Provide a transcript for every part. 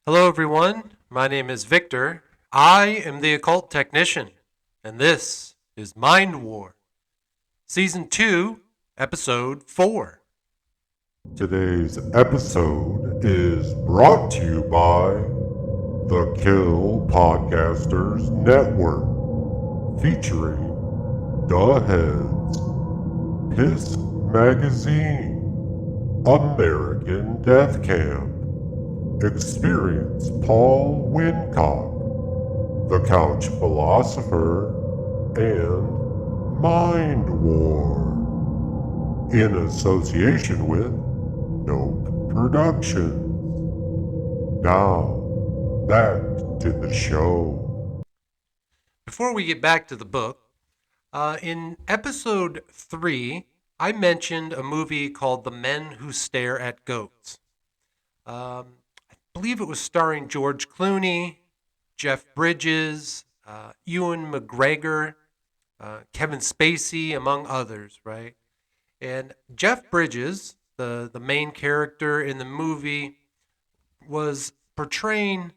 Hello, everyone. My name is Victor. I am the Occult Technician, and this is Mind War, Season 2, Episode 4. Today's episode is brought to you by the Kill Podcasters Network, featuring The Heads, Piss Magazine, American Death Camp, Experience Paul Wincock, The Couch Philosopher, and Mind War, in association with Nope Productions. Now, back to the show. Before we get back to the book, in Episode 3, I mentioned a movie called The Men Who Stare at Goats. I believe it was starring George Clooney, Jeff Bridges, Ewan McGregor, Kevin Spacey, among others, right? And Jeff Bridges, the main character in the movie, was portraying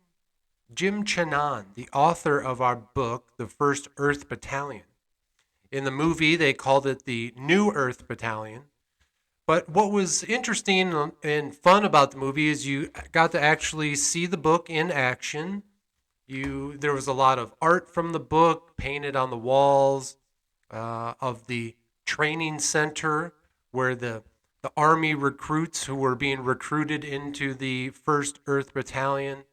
Jim Chanan, the author of our book, The First Earth Battalion. In the movie, they called it the New Earth Battalion. But what was interesting and fun about the movie is you got to actually see the book in action. There was a lot of art from the book painted on the walls of the training center where the Army recruits who were being recruited into the First Earth Battalion,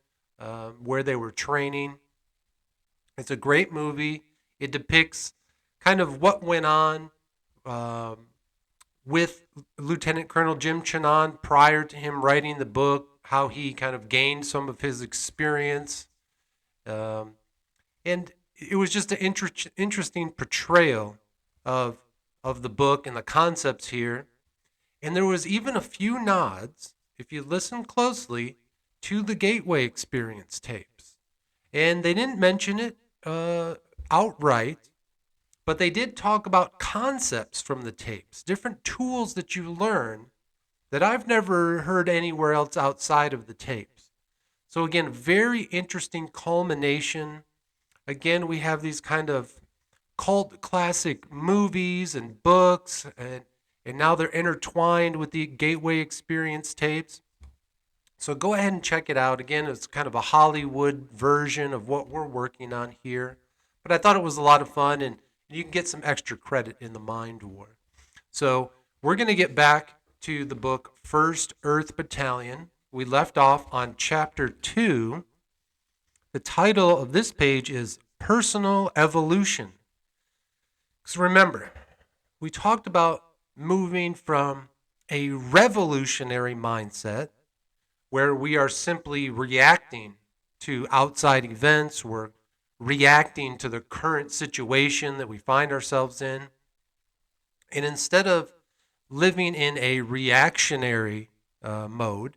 where they were training. It's a great movie. It depicts kind of what went on with Lieutenant Colonel Jim Chanan prior to him writing the book, how he kind of gained some of his experience. And it was just an interesting portrayal of, of the book and the concepts here. And there was even a few nods, if you listen closely, to the Gateway Experience tapes. And they didn't mention it outright, but they did talk about concepts from the tapes, different tools that you learn that I've never heard anywhere else outside of the tapes. So, again, very interesting culmination. Again, we have these kind of cult classic movies and books, and now they're intertwined with the Gateway Experience tapes. So go ahead and check it out. Again, it's kind of a Hollywood version of what we're working on here. But I thought it was a lot of fun, and you can get some extra credit in the Mind War. So we're going to get back to the book First Earth Battalion. We left off on Chapter 2. The title of this page is Personal Evolution. Because remember, we talked about moving from a revolutionary mindset where we are simply reacting to outside events, we're reacting to the current situation that we find ourselves in. And instead of living in a reactionary mode,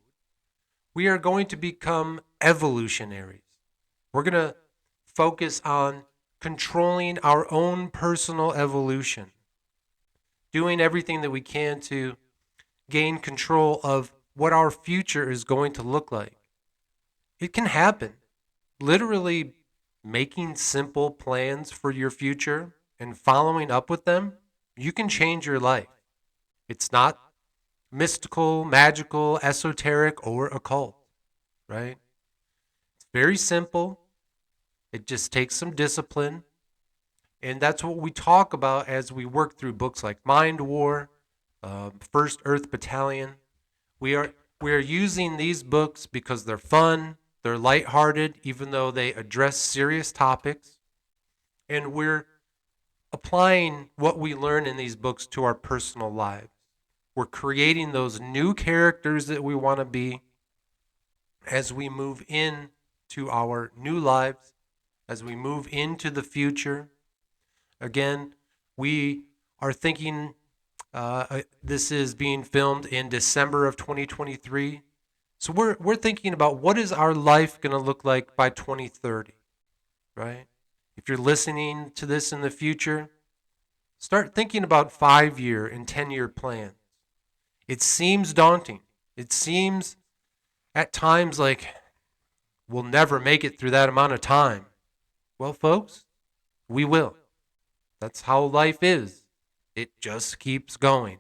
we are going to become evolutionaries. We're going to focus on controlling our own personal evolution, doing everything that we can to gain control of what our future is going to look like. It can happen. Literally making simple plans for your future and following up with them, you can change your life. It's not mystical, magical, esoteric, or occult, right? It's very simple. It just takes some discipline. And that's what we talk about as we work through books like Mind War, First Earth Battalion. We are using these books because they're fun, they're lighthearted, even though they address serious topics. And we're applying what we learn in these books to our personal lives. We're creating those new characters that we want to be as we move into our new lives, as we move into the future. Again, we are thinking this is being filmed in December of 2023. So we're thinking about what is our life going to look like by 2030, right? If you're listening to this in the future, start thinking about 5-year and 10-year plans. It seems daunting. It seems at times like we'll never make it through that amount of time. Well, folks, we will. That's how life is. It just keeps going.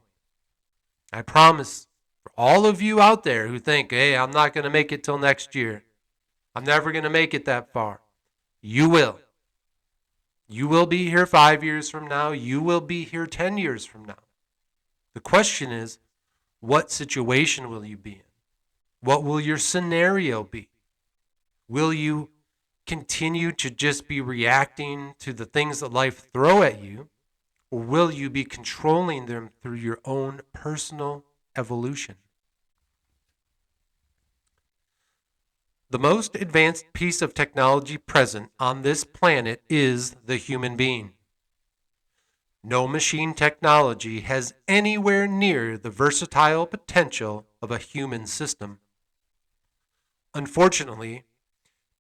I promise, for all of you out there who think, hey, I'm not going to make it till next year, I'm never going to make it that far, you will. You will be here 5 years from now. You will be here 10 years from now. The question is, what situation will you be in? What will your scenario be? Will you continue to just be reacting to the things that life throw at you, or will you be controlling them through your own personal evolution? The most advanced piece of technology present on this planet is the human being. No machine technology has anywhere near the versatile potential of a human system. Unfortunately,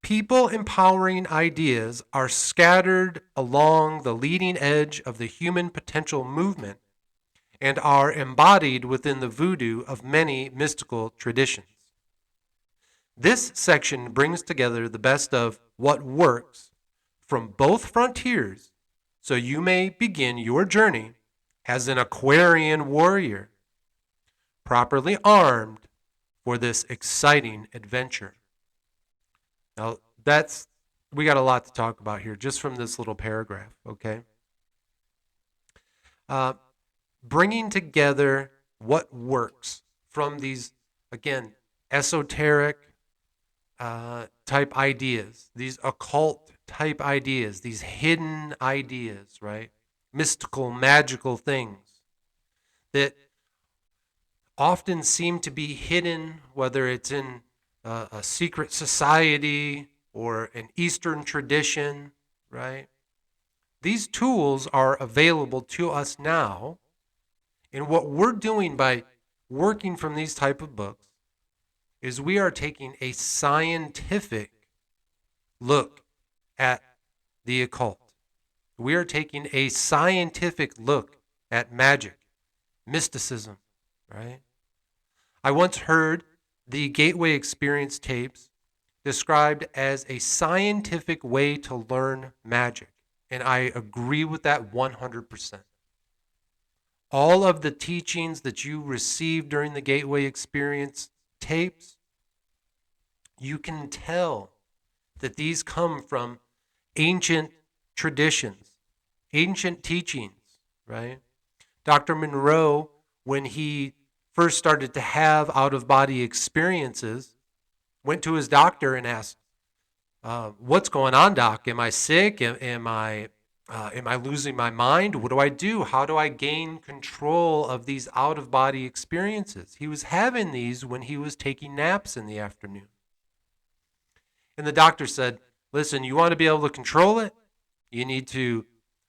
people empowering ideas are scattered along the leading edge of the human potential movement and are embodied within the voodoo of many mystical traditions. This section brings together the best of what works from both frontiers so you may begin your journey as an Aquarian warrior, properly armed for this exciting adventure. Now, we got a lot to talk about here just from this little paragraph, okay? Bringing together what works from these, again, esoteric type ideas, these occult type ideas, these hidden ideas, right? Mystical, magical things that often seem to be hidden, whether it's in a secret society or an Eastern tradition, right? These tools are available to us now. And what we're doing by working from these type of books is we are taking a scientific look at the occult. We are taking a scientific look at magic, mysticism, right? I once heard the Gateway Experience tapes described as a scientific way to learn magic, and I agree with that 100%. All of the teachings that you receive during the Gateway Experience tapes, you can tell that these come from ancient traditions, ancient teachings, right? Dr. Monroe, when he first started to have out-of-body experiences, went to his doctor and asked, what's going on, doc? Am I sick? Am I losing my mind? What do I do? How do I gain control of these out-of-body experiences? He was having these when he was taking naps in the afternoon. And the doctor said, listen, you want to be able to control it? You need to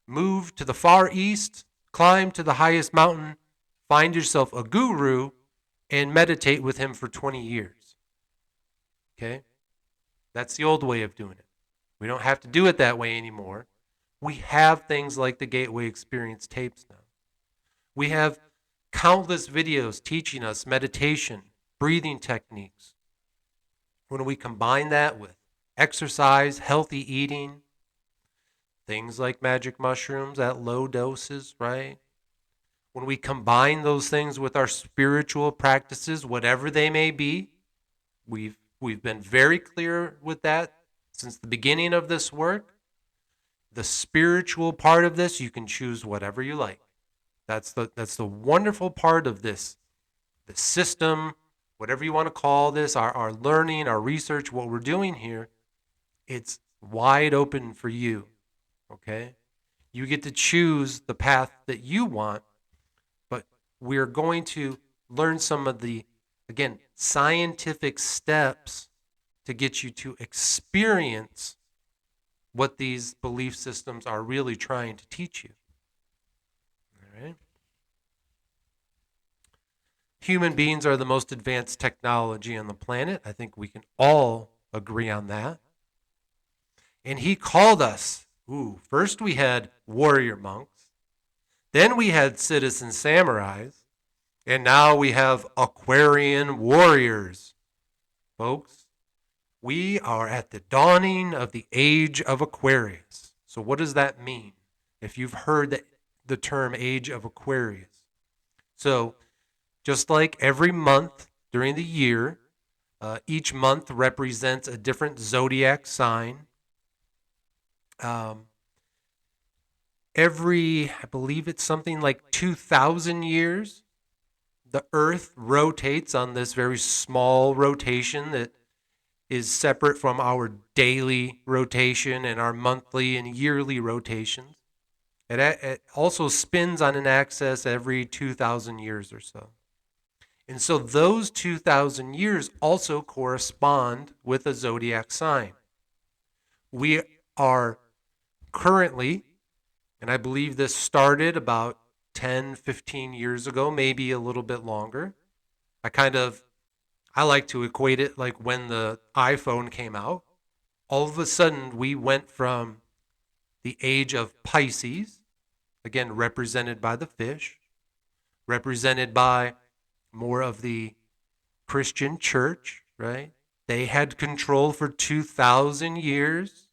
move to the far east, climb to the highest mountain, find yourself a guru, and meditate with him for 20 years. Okay? That's the old way of doing it. We don't have to do it that way anymore. We have things like the Gateway Experience tapes now. We have countless videos teaching us meditation, breathing techniques. When we combine that with exercise, healthy eating, things like magic mushrooms at low doses, right? When we combine those things with our spiritual practices, whatever they may be, we've been very clear with that since the beginning of this work. The spiritual part of this, you can choose whatever you like. That's the wonderful part of this, the system, whatever you want to call this, our learning, our research, what we're doing here. It's wide open for you, okay? You get to choose the path that you want, but we're going to learn some of the, again, scientific steps to get you to experience what these belief systems are really trying to teach you. All right? Human beings are the most advanced technology on the planet. I think we can all agree on that. And he called us, first we had warrior monks, then we had citizen samurais, and now we have Aquarian warriors. Folks, We are at the dawning of the age of Aquarius. So what does that mean? If you've heard the term age of Aquarius. So just like every month during the year, each month represents a different zodiac sign. Um, I believe it's something like 2,000 years, the Earth rotates on this very small rotation that is separate from our daily rotation and our monthly and yearly rotations. It also spins on an axis every 2,000 years or so. And so those 2,000 years also correspond with a zodiac sign. We are currently, and I believe this started about 10, 15 years ago, maybe a little bit longer. I like to equate it like when the iPhone came out. All of a sudden, we went from the age of Pisces, again, represented by the fish, represented by more of the Christian church, right? They had control for 2,000 years.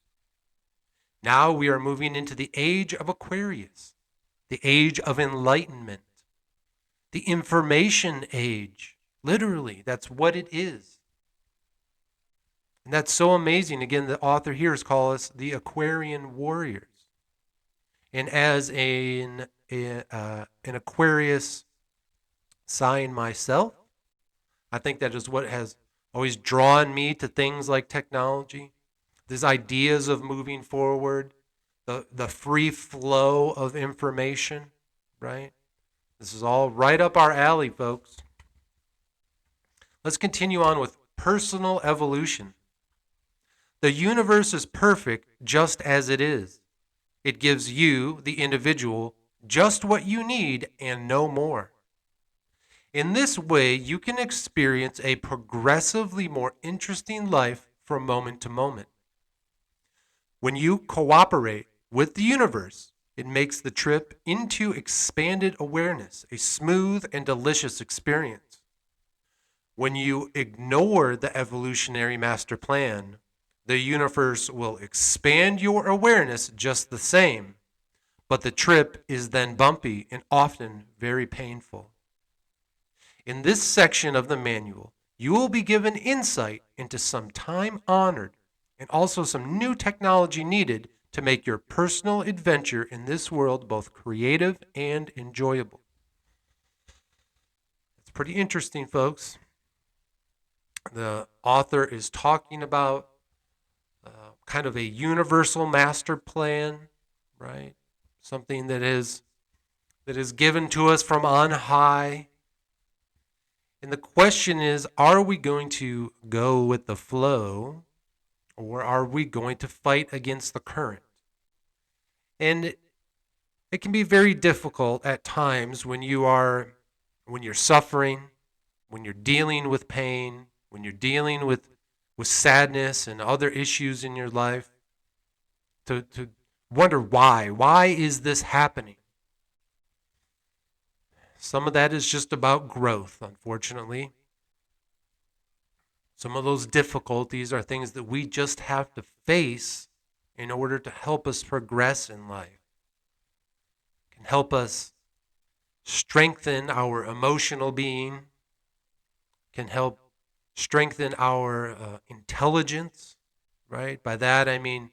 Now we are moving into the age of Aquarius, the age of enlightenment, the information age. Literally, that's what it is. And that's so amazing. Again, the author here is called us the Aquarian warriors. And as an Aquarius sign myself, I think that is what has always drawn me to things like technology, these ideas of moving forward, the free flow of information, right? This is all right up our alley, folks. Let's continue on with personal evolution. The universe is perfect just as it is. It gives you, the individual, just what you need and no more. In this way, you can experience a progressively more interesting life from moment to moment. When you cooperate with the universe, it makes the trip into expanded awareness a smooth and delicious experience. When you ignore the evolutionary master plan, the universe will expand your awareness just the same, but the trip is then bumpy and often very painful. In this section of the manual, you will be given insight into some time-honored and also some new technology needed to make your personal adventure in this world both creative and enjoyable. It's pretty interesting, folks. The author is talking about kind of a universal master plan, right? Something that is given to us from on high. And the question is, are we going to go with the flow, or are we going to fight against the current? And it can be very difficult at times when you're suffering, when you're dealing with pain, when you're dealing with sadness and other issues in your life, to wonder why. Why is this happening? Some of that is just about growth, unfortunately. Some of those difficulties are things that we just have to face in order to help us progress in life. It can help us strengthen our emotional being, can help strengthen our intelligence, right? By that I mean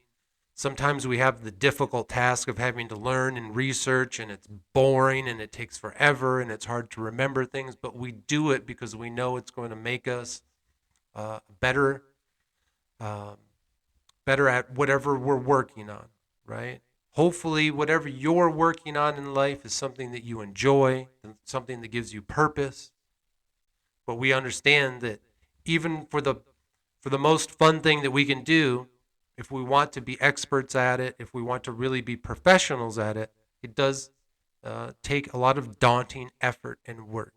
sometimes we have the difficult task of having to learn and research, and it's boring and it takes forever and it's hard to remember things, but we do it because we know it's going to make us better at whatever we're working on, right? Hopefully, whatever you're working on in life is something that you enjoy, something that gives you purpose. But we understand that even for the most fun thing that we can do, if we want to be experts at it, if we want to really be professionals at it, it does take a lot of daunting effort and work.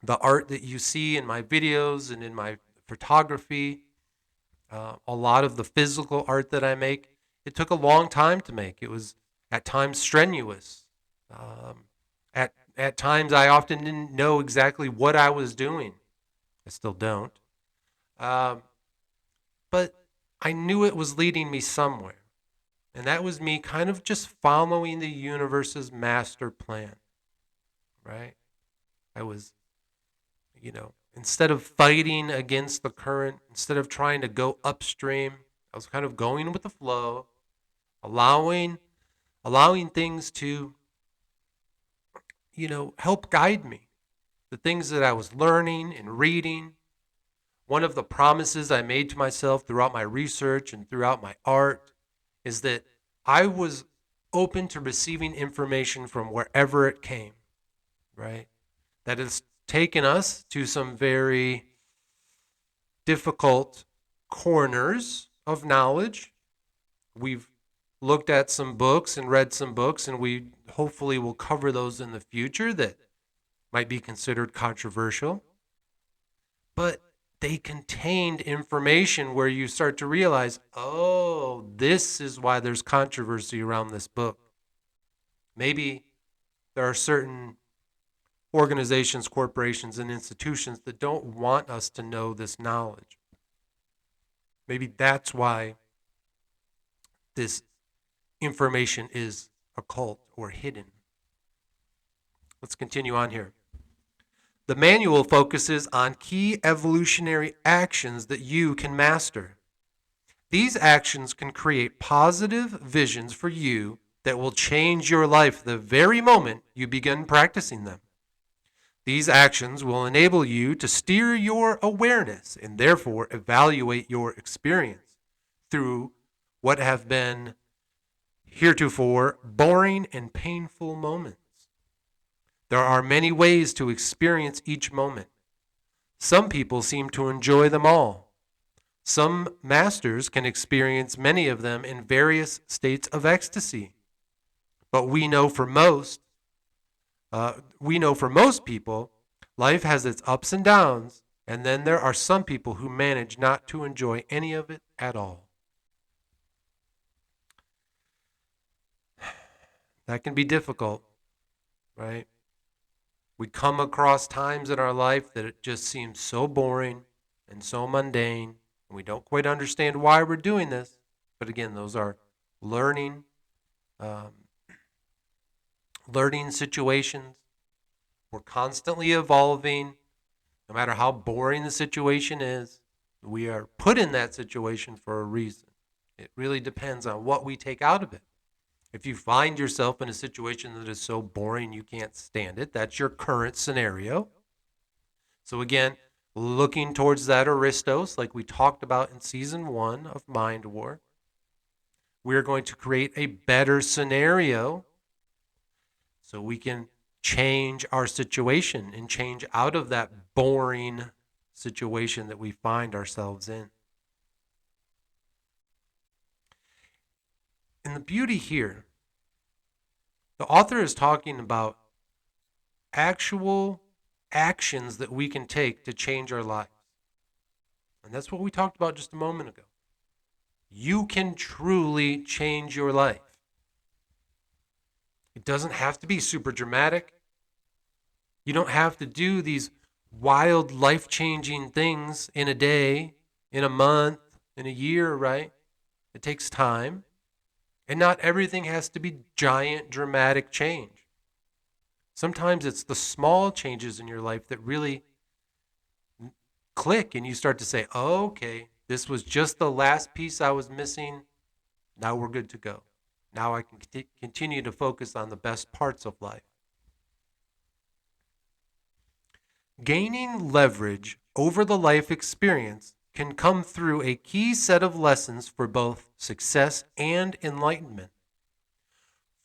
The art that you see in my videos and in my photography, a lot of the physical art that I make, it took a long time to make. It was at times strenuous. At times I often didn't know exactly what I was doing. I still don't. but I knew it was leading me somewhere. And that was me kind of just following the universe's master plan, right? I was, instead of fighting against the current, instead of trying to go upstream, I was kind of going with the flow, allowing things to, help guide me. The things that I was learning and reading. One of the promises I made to myself throughout my research and throughout my art is that I was open to receiving information from wherever it came, right? That has taken us to some very difficult corners of knowledge. We've looked at some books and read some books, and we hopefully will cover those in the future that might be considered controversial. But they contained information where you start to realize, oh, this is why there's controversy around this book. Maybe there are certain organizations, corporations, and institutions that don't want us to know this knowledge. Maybe that's why this information is occult or hidden. Let's continue on here. The manual focuses on key evolutionary actions that you can master. These actions can create positive visions for you that will change your life the very moment you begin practicing them. These actions will enable you to steer your awareness and therefore evaluate your experience through what have been heretofore boring and painful moments. There are many ways to experience each moment. Some people seem to enjoy them all. Some masters can experience many of them in various states of ecstasy. But we know for most people, life has its ups and downs, and then there are some people who manage not to enjoy any of it at all. That can be difficult, right? We come across times in our life that it just seems so boring and so mundane, and we don't quite understand why we're doing this. But again, those are learning situations. We're constantly evolving. No matter how boring the situation is, we are put in that situation for a reason. It really depends on what we take out of it. If you find yourself in a situation that is so boring you can't stand it, that's your current scenario. So again, looking towards that Aristos, like we talked about in season 1 of Mind War, we're going to create a better scenario so we can change our situation and change out of that boring situation that we find ourselves in. And the beauty here, the author is talking about actual actions that we can take to change our lives. And that's what we talked about just a moment ago. You can truly change your life. It doesn't have to be super dramatic. You don't have to do these wild, life-changing things in a day, in a month, in a year, right? It takes time. And not everything has to be giant, dramatic change. Sometimes it's the small changes in your life that really click and you start to say, oh, okay, this was just the last piece I was missing. Now we're good to go. Now I can continue to focus on the best parts of life. Gaining leverage over the life experience can come through a key set of lessons for both success and enlightenment.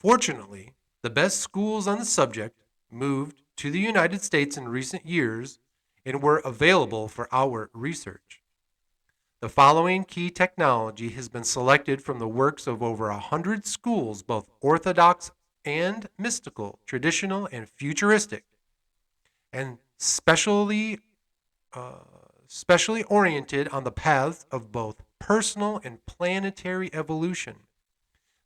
Fortunately, the best schools on the subject moved to the United States in recent years and were available for our research. The following key technology has been selected from the works of over 100 schools, both orthodox and mystical, traditional and futuristic, and specially oriented on the paths of both personal and planetary evolution.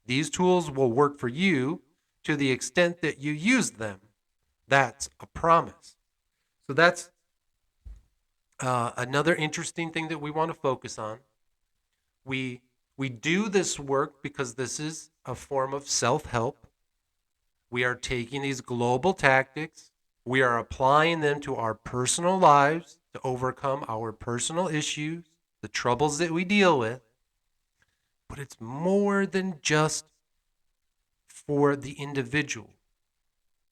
These tools will work for you to the extent that you use them. That's a promise. So that's another interesting thing that we want to focus on. We do this work because this is a form of self-help. We are taking these global tactics, we are applying them to our personal lives to overcome our personal issues, the troubles that we deal with. But it's more than just for the individual.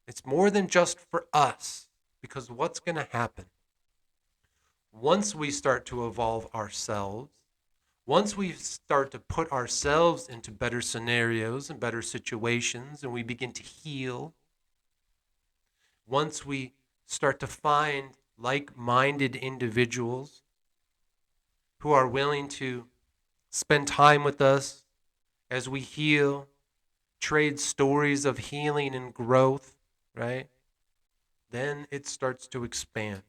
It's more than just for us, because what's going to happen? Once we start to evolve ourselves, once we start to put ourselves into better scenarios and better situations, and we begin to heal, once we start to find like-minded individuals who are willing to spend time with us as we heal, trade stories of healing and growth, right? Then it starts to expand.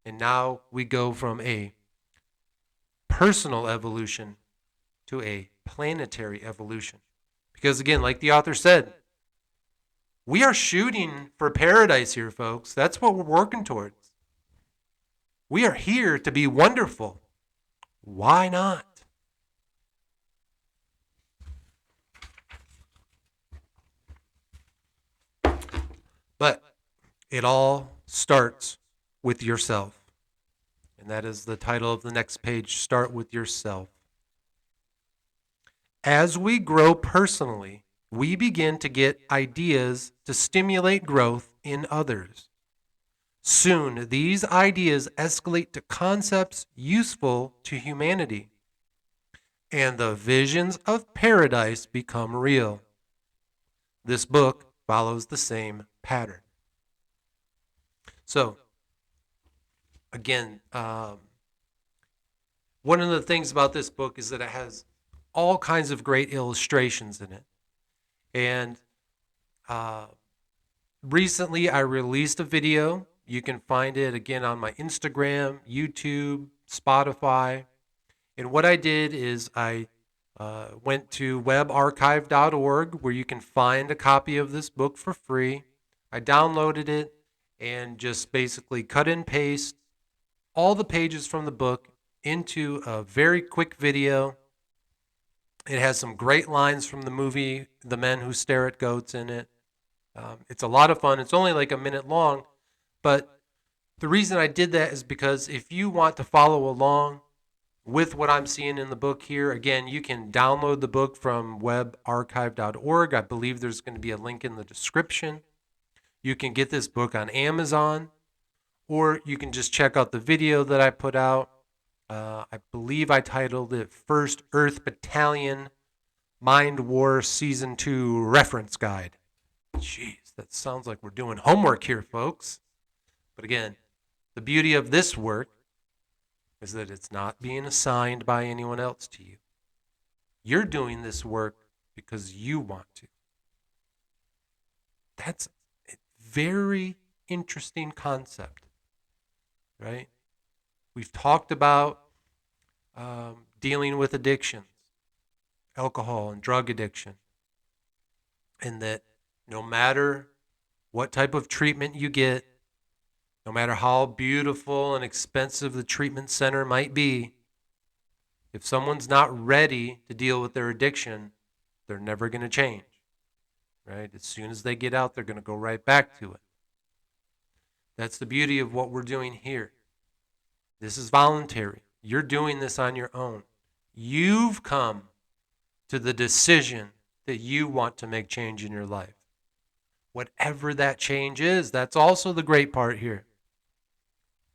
And now we go from a personal evolution to a planetary evolution. Because again, like the author said, we are shooting for paradise here, folks. That's what we're working towards. We are here to be wonderful. Why not? But it all starts with yourself. And that is the title of the next page, Start With Yourself. As we grow personally, we begin to get ideas to stimulate growth in others. Soon, these ideas escalate to concepts useful to humanity, and the visions of paradise become real. This book follows the same pattern. So, again, one of the things about this book is that it has all kinds of great illustrations in it. And recently I released a video. You can find it again on my Instagram, YouTube, Spotify. And what I did is I went to webarchive.org, where you can find a copy of this book for free. I downloaded it and just basically cut and paste all the pages from the book into a very quick video. It has some great lines from the movie The Men Who Stare at Goats in it. It's a lot of fun. It's only like a minute long, but the reason I did that is because if you want to follow along with what I'm seeing in the book here, again, you can download the book from webarchive.org. I believe there's going to be a link in the description. You can get this book on Amazon, or you can just check out the video that I put out. I believe I titled it First Earth Battalion Mind War Season 2 Reference Guide. Jeez, that sounds like we're doing homework here, folks. But again, the beauty of this work is that it's not being assigned by anyone else to you. You're doing this work because you want to. That's a very interesting concept, right? We've talked about dealing with addictions, alcohol and drug addiction, and that no matter what type of treatment you get, no matter how beautiful and expensive the treatment center might be, if someone's not ready to deal with their addiction, they're never going to change, right? As soon as they get out, they're going to go right back to it. That's the beauty of what we're doing here. This is voluntary. You're doing this on your own. You've come to the decision that you want to make change in your life. Whatever that change is, that's also the great part here.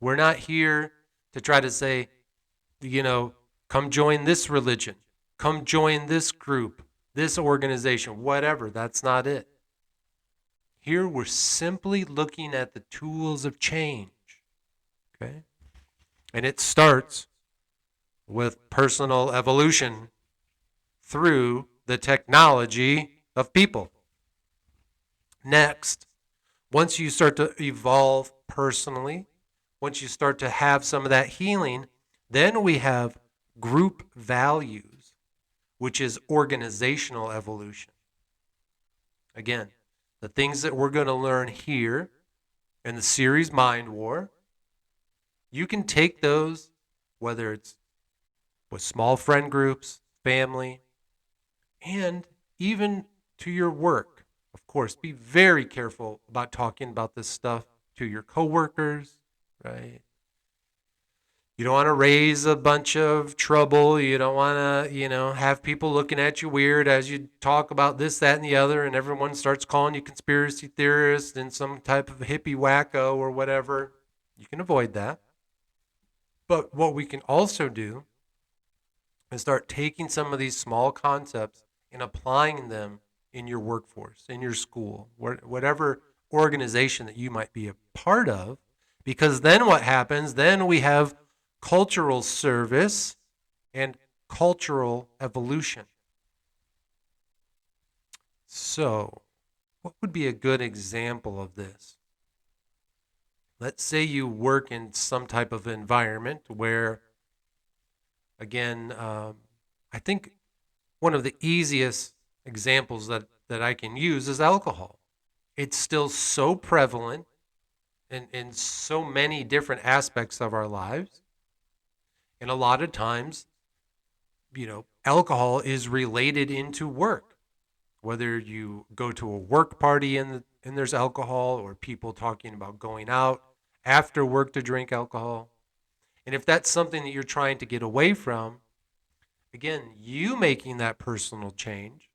We're not here to try to say, come join this religion, come join this group, this organization, whatever. That's not it. Here we're simply looking at the tools of change, okay? And it starts with personal evolution through the technology of people. Next, once you start to evolve personally, once you start to have some of that healing, then we have group values, which is organizational evolution. Again, the things that we're going to learn here in the series Mind War, you can take those, whether it's with small friend groups, family, and even to your work. Of course, be very careful about talking about this stuff to your coworkers, right? You don't want to raise a bunch of trouble. You don't want to, have people looking at you weird as you talk about this, that, and the other, and everyone starts calling you conspiracy theorist and some type of hippie wacko or whatever. You can avoid that. But what we can also do is start taking some of these small concepts and applying them in your workforce, in your school, whatever organization that you might be a part of. Because then what happens? Then we have cultural service and cultural evolution. So, what would be a good example of this? Let's say you work in some type of environment where, again, I think one of the easiest examples that I can use is alcohol. It's still so prevalent in so many different aspects of our lives. And a lot of times, alcohol is related into work. Whether you go to a work party and there's alcohol, or people talking about going out after work to drink alcohol. And if that's something that you're trying to get away from, again, you making that personal change,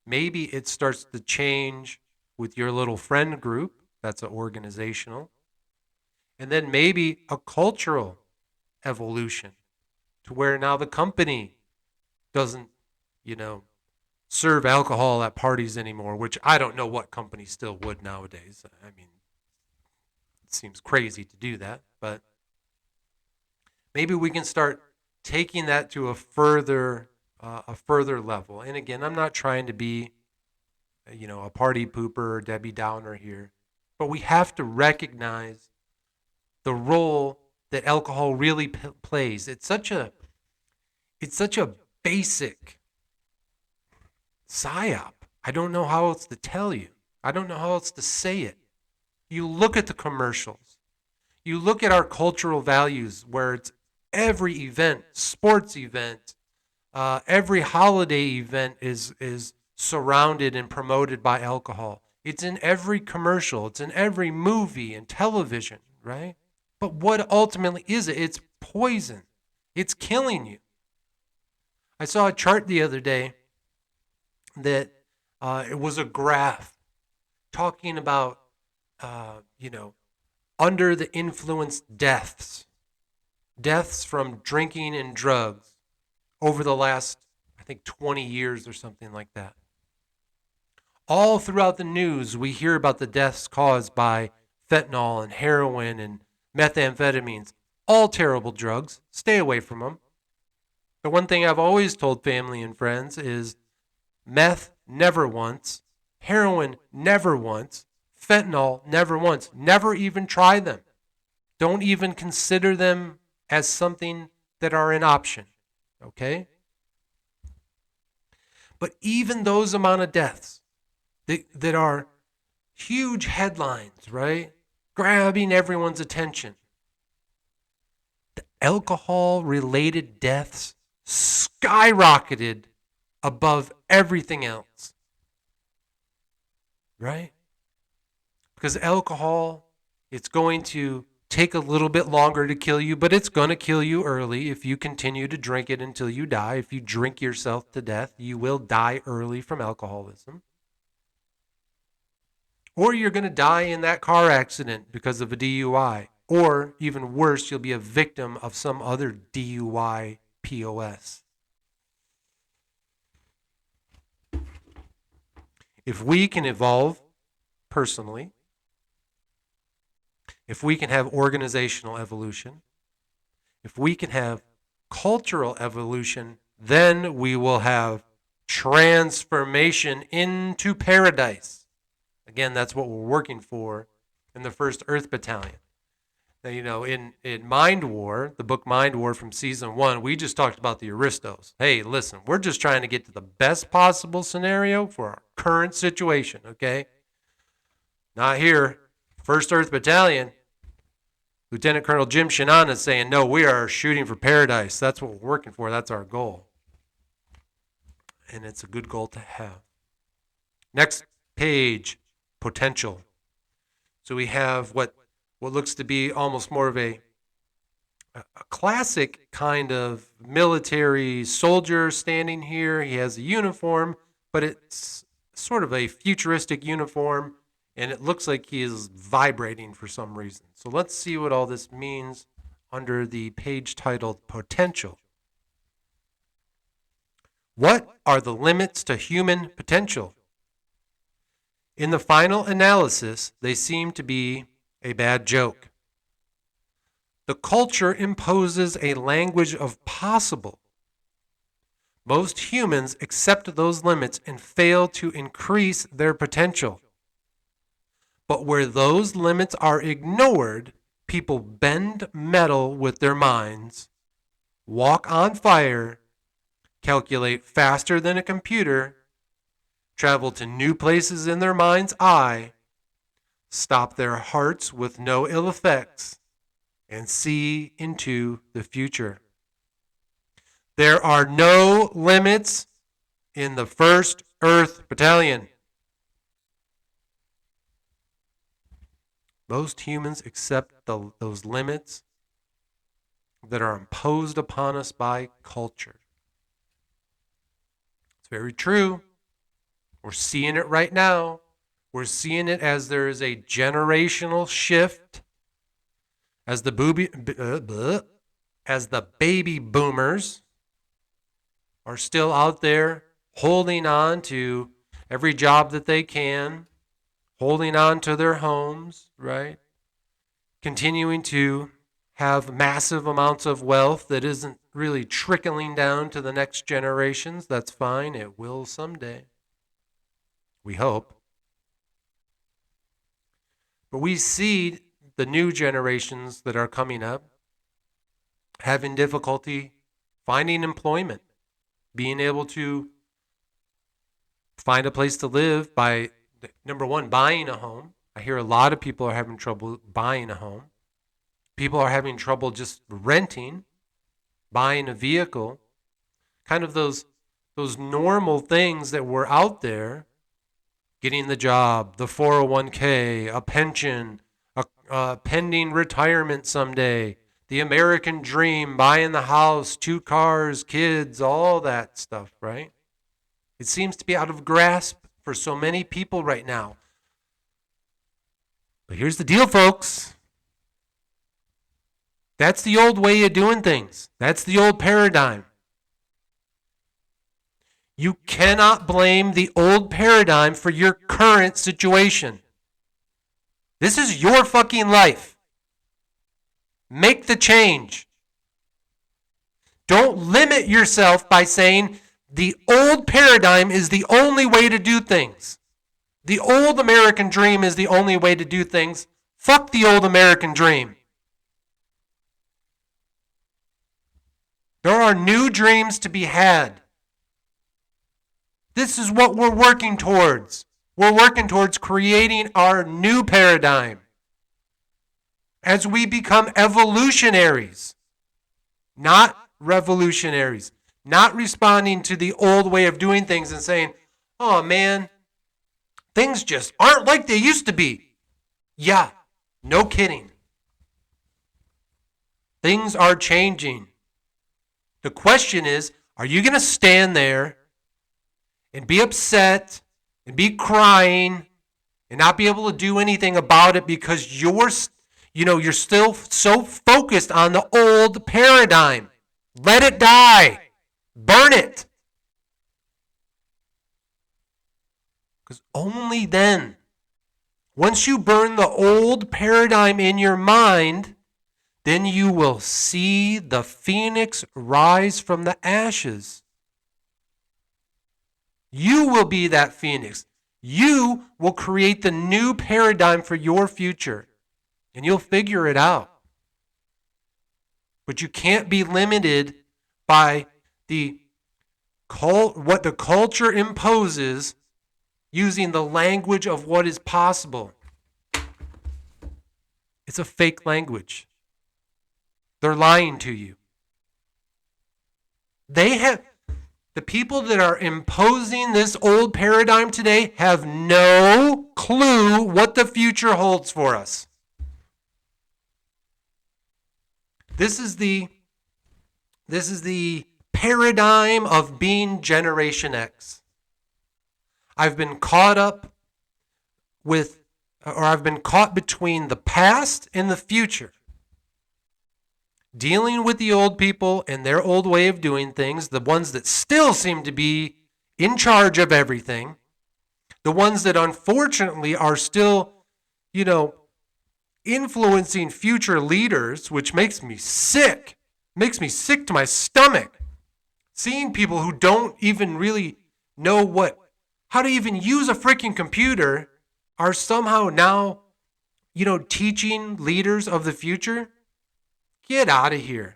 maybe it starts to change with your little friend group. That's an organizational. And then maybe a cultural evolution to where now the company doesn't, serve alcohol at parties anymore, which I don't know what company still would nowadays. I mean, it seems crazy to do that, but maybe we can start taking that to a further level. And again, I'm not trying to be, a party pooper or Debbie Downer here, but we have to recognize the role that alcohol really plays. It's such a basic psyop. I don't know how else to tell you. I don't know how else to say it. You look at the commercials. You look at our cultural values where it's every event, sports event, every holiday event is surrounded and promoted by alcohol. It's in every commercial. It's in every movie and television, right? But what ultimately is it? It's poison. It's killing you. I saw a chart the other day that it was a graph talking about, under the influence deaths from drinking and drugs over the last, I think, 20 years or something like that. All throughout the news, we hear about the deaths caused by fentanyl and heroin and methamphetamines. All terrible drugs. Stay away from them. The one thing I've always told family and friends is meth never once, heroin never once, fentanyl never once. Never even try them. Don't even consider them as something that are an option. Okay? But even those amount of deaths that are huge headlines, right? Grabbing everyone's attention. The alcohol-related deaths skyrocketed above everything else. Right? Because alcohol, it's going to take a little bit longer to kill you, but it's going to kill you early if you continue to drink it until you die. If you drink yourself to death, you will die early from alcoholism. Or you're going to die in that car accident because of a DUI. Or even worse, you'll be a victim of some other DUI POS. If we can evolve personally, if we can have organizational evolution, if we can have cultural evolution, then we will have transformation into paradise. Again, that's what we're working for in the First Earth Battalion. Now, in Mind War, the book Mind War from season 1, we just talked about the aristos. Hey, listen, we're just trying to get to the best possible scenario for our current situation, okay? Not here. First Earth Battalion, Lieutenant Colonel Jim Shannon is saying, no, we are shooting for paradise. That's what we're working for. That's our goal. And it's a good goal to have. Next page, potential. So we have what looks to be almost more of a classic kind of military soldier standing here. He has a uniform, but it's sort of a futuristic uniform, and it looks like he is vibrating for some reason. So let's see what all this means under the page titled Potential. What are the limits to human potential? In the final analysis, they seem to be a bad joke. The culture imposes a language of possible. Most humans accept those limits and fail to increase their potential. But where those limits are ignored, people bend metal with their minds, walk on fire, calculate faster than a computer, travel to new places in their mind's eye, stop their hearts with no ill effects, and see into the future. There are no limits in the First Earth Battalion. Most humans accept those limits that are imposed upon us by culture. It's very true. We're seeing it right now. We're seeing it as there is a generational shift as the baby boomers are still out there holding on to every job that they can, holding on to their homes, right? Continuing to have massive amounts of wealth that isn't really trickling down to the next generations. That's fine. It will someday. We hope. But we see the new generations that are coming up having difficulty finding employment, being able to find a place to live by, number one, buying a home. I hear a lot of people are having trouble buying a home. People are having trouble just renting, buying a vehicle, kind of those normal things that were out there, getting the job, the 401k, a pension, a pending retirement someday, the American dream, buying the house, 2 cars, kids, all that stuff, right? It seems to be out of grasp for so many people right now. But here's the deal, folks. That's the old way of doing things. That's the old paradigm. You cannot blame the old paradigm for your current situation. This is your fucking life. Make the change. Don't limit yourself by saying the old paradigm is the only way to do things. The old American dream is the only way to do things. Fuck the old American dream. There are new dreams to be had. This is what we're working towards. We're working towards creating our new paradigm as we become evolutionaries, not revolutionaries, not responding to the old way of doing things and saying, oh man, things just aren't like they used to be. Yeah, no kidding. Things are changing. The question is, are you going to stand there and be upset and be crying and not be able to do anything about it because you're still so focused on the old paradigm? Let it die. Burn it. Because only then, once you burn the old paradigm in your mind, then you will see the phoenix rise from the ashes. You will be that phoenix. You will create the new paradigm for your future. And you'll figure it out. But you can't be limited by what the culture imposes using the language of what is possible. It's a fake language. They're lying to you. The people that are imposing this old paradigm today have no clue what the future holds for us. This is the paradigm of being Generation X. I've been caught between the past and the future. Dealing with the old people and their old way of doing things, the ones that still seem to be in charge of everything, the ones that unfortunately are still, influencing future leaders, which makes me sick to my stomach. Seeing people who don't even really know how to even use a freaking computer are somehow now, teaching leaders of the future. Get out of here.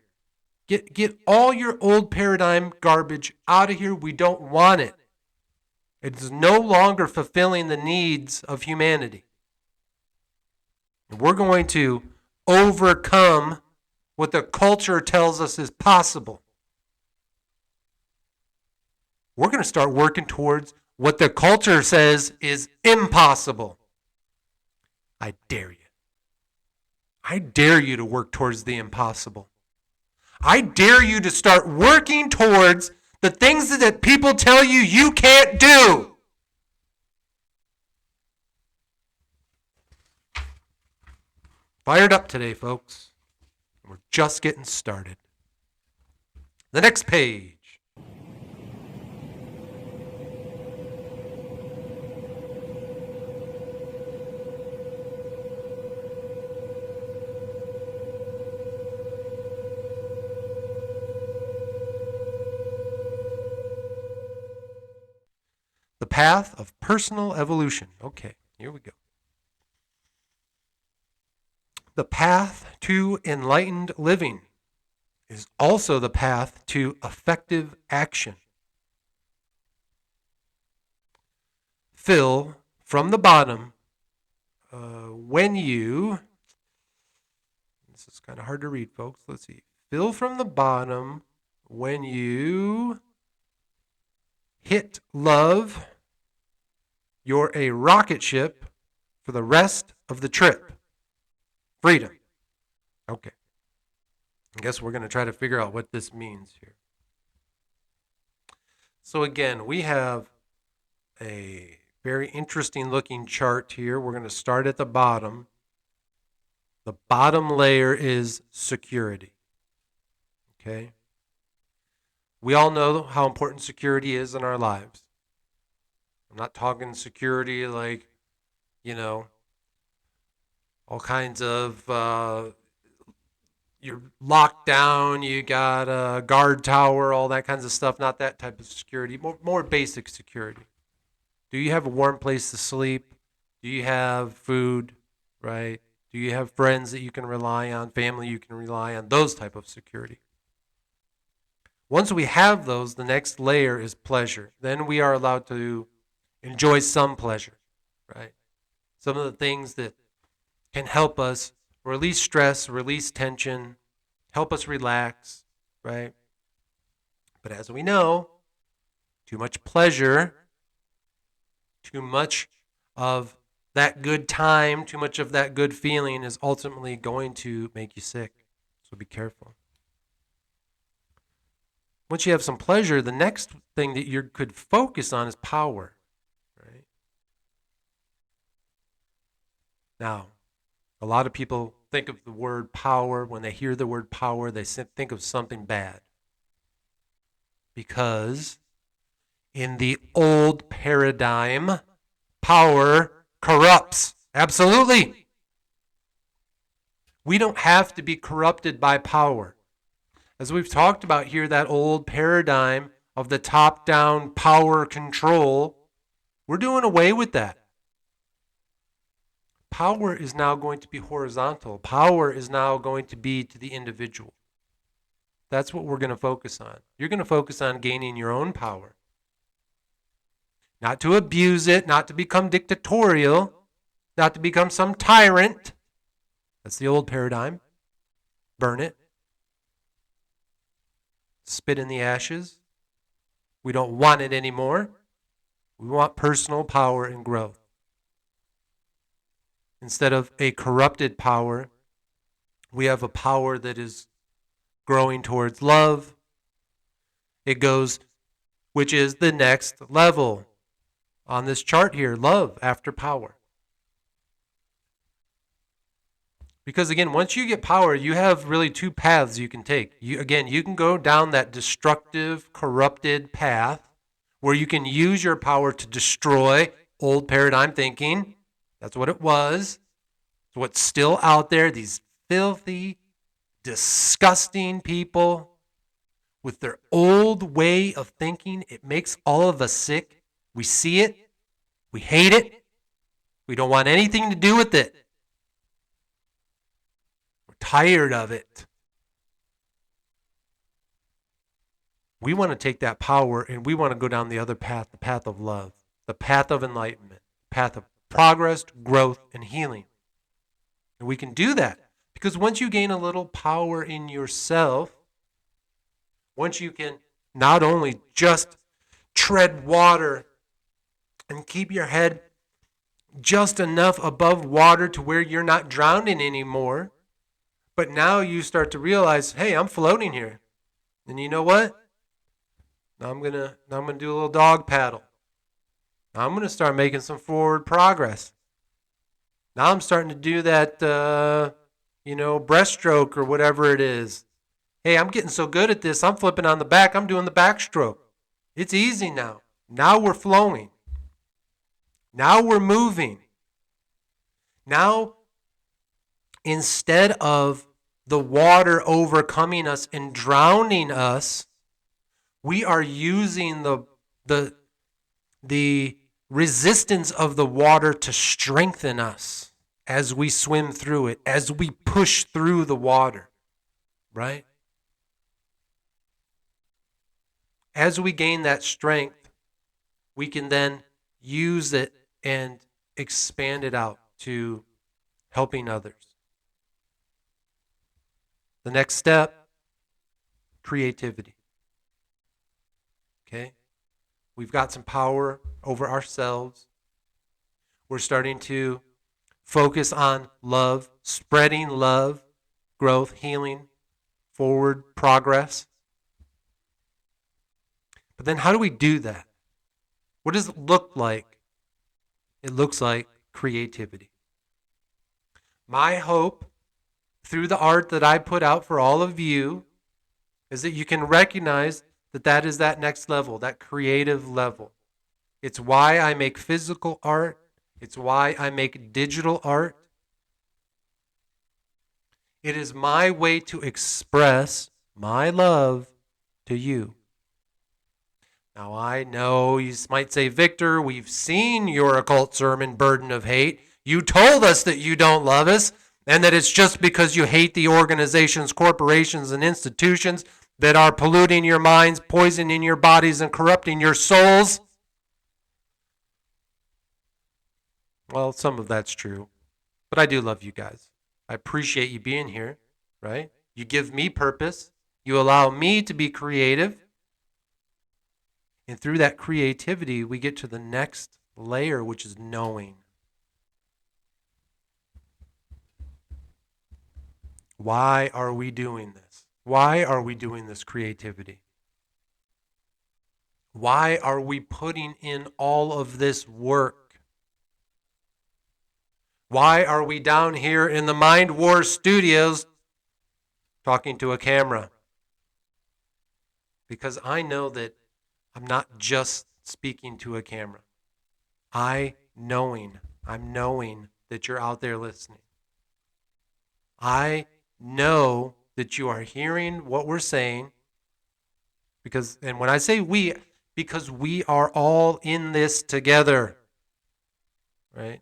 Get all your old paradigm garbage out of here. We don't want it. It's no longer fulfilling the needs of humanity. We're going to overcome what the culture tells us is possible. We're going to start working towards what the culture says is impossible. I dare you. I dare you to work towards the impossible. I dare you to start working towards the things that people tell you can't do. Fired up today, folks. We're just getting started. The next page. The path of personal evolution. Okay, here we go. The path to enlightened living is also the path to effective action. Fill from the bottom when you... This is kind of hard to read, folks. Let's see. Fill from the bottom when you hit love. You're a rocket ship for the rest of the trip. Freedom. Okay. I guess we're going to try to figure out what this means here. So again, we have a very interesting looking chart here. We're going to start at the bottom. The bottom layer is security. Okay. We all know how important security is in our lives. I'm not talking security like, all kinds of, you're locked down, you got a guard tower, all that kinds of stuff. Not that type of security, more basic security. Do you have a warm place to sleep? Do you have food, right? Do you have friends that you can rely on, family you can rely on, those type of security? Once we have those, the next layer is pleasure. Then we are allowed to enjoy some pleasure, right? Some of the things that can help us release stress, release tension, help us relax, right? But as we know, too much pleasure, too much of that good time, too much of that good feeling is ultimately going to make you sick. So be careful. Once you have some pleasure, the next thing that you could focus on is power. Right? Now, a lot of people think of the word power. When they hear the word power, they think of something bad. Because in the old paradigm, power corrupts. Absolutely. We don't have to be corrupted by power. As we've talked about here, that old paradigm of the top-down power control, we're doing away with that. Power is now going to be horizontal. Power is now going to be to the individual. That's what we're going to focus on. You're going to focus on gaining your own power. Not to abuse it, not to become dictatorial, not to become some tyrant. That's the old paradigm. Burn it. spit in the ashes. We don't want it anymore. We want personal power and growth. Instead of a corrupted power, we have a power that is growing towards love. It goes, which is the next level on this chart here, love after power. Because again, once you get power, you have really two paths you can take. You can go down that destructive, corrupted path where you can use your power to destroy old paradigm thinking. That's what it was. It's what's still out there, these filthy, disgusting people with their old way of thinking. It makes all of us sick. We see it. We hate it. We don't want anything to do with it. We're tired of it. We want to take that power and we want to go down the other path, the path of love, the path of enlightenment, the path of progress, growth, and healing. And we can do that because once you gain a little power in yourself, once you can not only just tread water and keep your head just enough above water to where you're not drowning anymore, but now you start to realize, hey, I'm floating here. And you know what? Now I'm gonna do a little dog paddle. Now I'm gonna start making some forward progress. Now I'm starting to do that, breaststroke or whatever it is. Hey, I'm getting so good at this. I'm flipping on the back. I'm doing the backstroke. It's easy now. Now we're flowing. Now we're moving. Now, instead of the water overcoming us and drowning us, we are using the resistance of the water to strengthen us as we swim through it, as we push through the water, right? As we gain that strength, we can then use it and expand it out to helping others. The next step, creativity. Okay? We've got some power over ourselves. We're starting to focus on love, spreading love, growth, healing, forward progress. But then how do we do that? What does it look like? It looks like creativity. My hope through the art that I put out for all of you is that you can recognize that is that next level, that creative level. It's why I make physical art. It's why I make digital art. It is my way to express my love to you. Now, I know you might say, Victor, we've seen your occult sermon, Burden of Hate. You told us that you don't love us and that it's just because you hate the organizations, corporations, and institutions that are polluting your minds, poisoning your bodies, and corrupting your souls. Well, some of that's true, but I do love you guys. I appreciate you being here, right? You give me purpose. You allow me to be creative. And through that creativity, we get to the next layer, which is knowing. Why are we doing this? Why are we doing this creativity? Why are we putting in all of this work? Why are we down here in the Mind War studios talking to a camera? Because I know that I'm not just speaking to a camera. I'm knowing that you're out there listening. I know that you are hearing what we're saying and when I say we, because we are all in this together, right?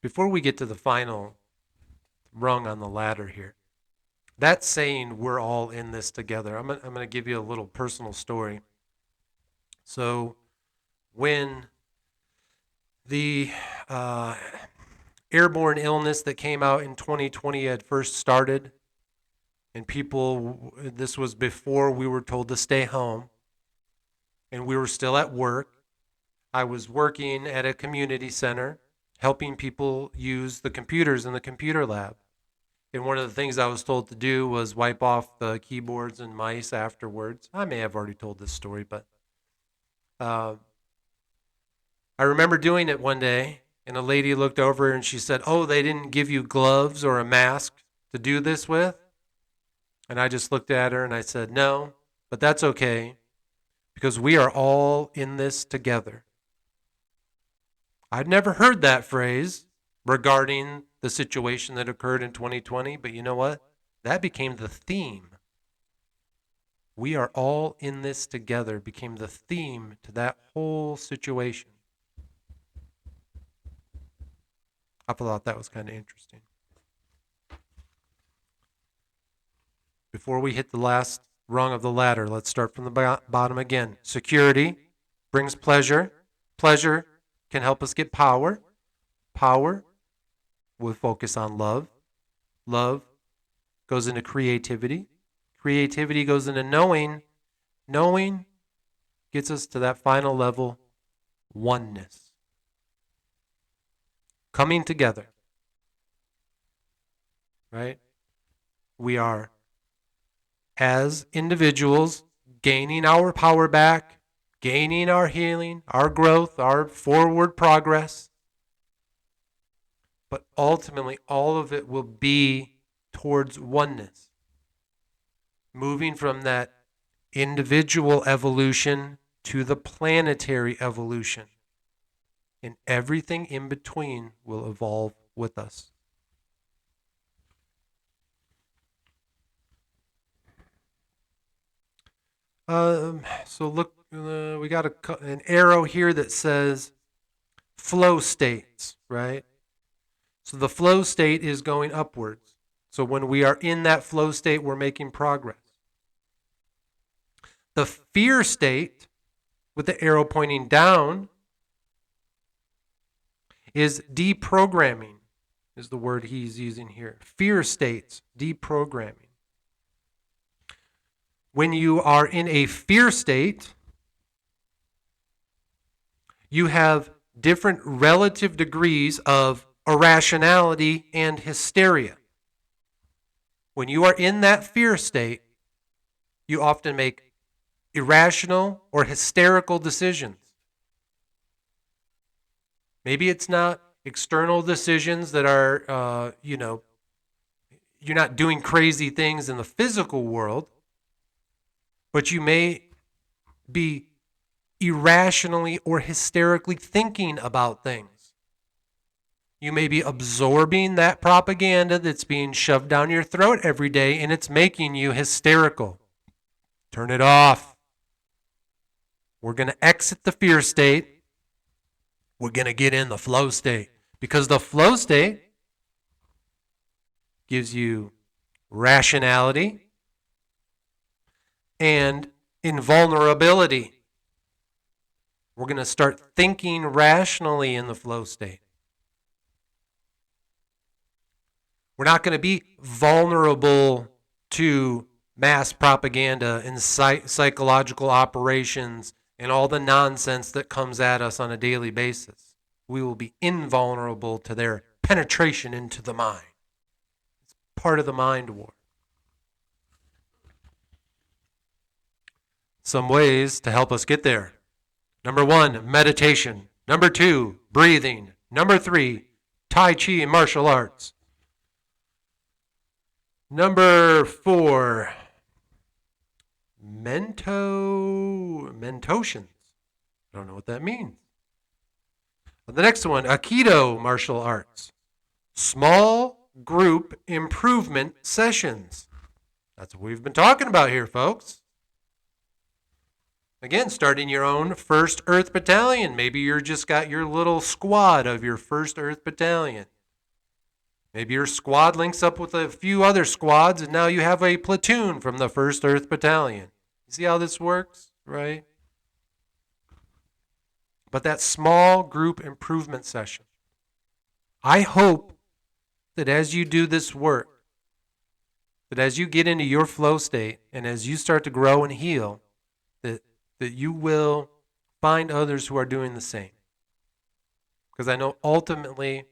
Before we get to the final rung on the ladder here, that saying we're all in this together, I'm going to give you a little personal story. So when the airborne illness that came out in 2020 had first started, and this was before we were told to stay home, and we were still at work. I was working at a community center, helping people use the computers in the computer lab. And one of the things I was told to do was wipe off the keyboards and mice afterwards. I may have already told this story, but I remember doing it one day, and a lady looked over and she said, "Oh, they didn't give you gloves or a mask to do this with?" And I just looked at her and I said, "No, but that's okay, because we are all in this together." I'd never heard that phrase regarding the situation that occurred in 2020, but you know what? That became the theme. We are all in this together became the theme to that whole situation. I thought that was kind of interesting. Before we hit the last rung of the ladder, let's start from the bottom again. Security brings pleasure. Pleasure can help us get power. Power will focus on love. Love goes into creativity. Creativity goes into knowing. Knowing gets us to that final level, oneness. Coming together. Right? We are, as individuals, gaining our power back, gaining our healing, our growth, our forward progress. But ultimately, all of it will be towards oneness. Moving from that individual evolution to the planetary evolution. And everything in between will evolve with us. So look, we got an arrow here that says flow states, right? So the flow state is going upwards. So when we are in that flow state, we're making progress. The fear state, with the arrow pointing down, is deprogramming, is the word he's using here. Fear states, deprogramming. When you are in a fear state, you have different relative degrees of irrationality and hysteria. When you are in that fear state, you often make irrational or hysterical decisions. Maybe it's not external decisions that are, you're not doing crazy things in the physical world, but you may be irrationally or hysterically thinking about things. You may be absorbing that propaganda that's being shoved down your throat every day, and it's making you hysterical. Turn it off. We're going to exit the fear state. We're going to get in the flow state, because the flow state gives you rationality and invulnerability. We're going to start thinking rationally in the flow state. We're not going to be vulnerable to mass propaganda and psychological operations and all the nonsense that comes at us on a daily basis. We will be invulnerable to their penetration into the mind. It's part of the mind war. Some ways to help us get there. Number 1, meditation. Number 2, breathing. Number 3, Tai Chi and martial arts. Number 4, mentotions. I don't know what that means. The next one, Aikido martial arts. Small group improvement sessions. That's what we've been talking about here, folks. Again, starting your own First Earth Battalion. Maybe you're just got your little squad of your First Earth Battalion. Maybe your squad links up with a few other squads, and now you have a platoon from the First Earth Battalion. You see how this works, right? But that small group improvement session. I hope that as you do this work, that as you get into your flow state and as you start to grow and heal, that you will find others who are doing the same. Because I know ultimately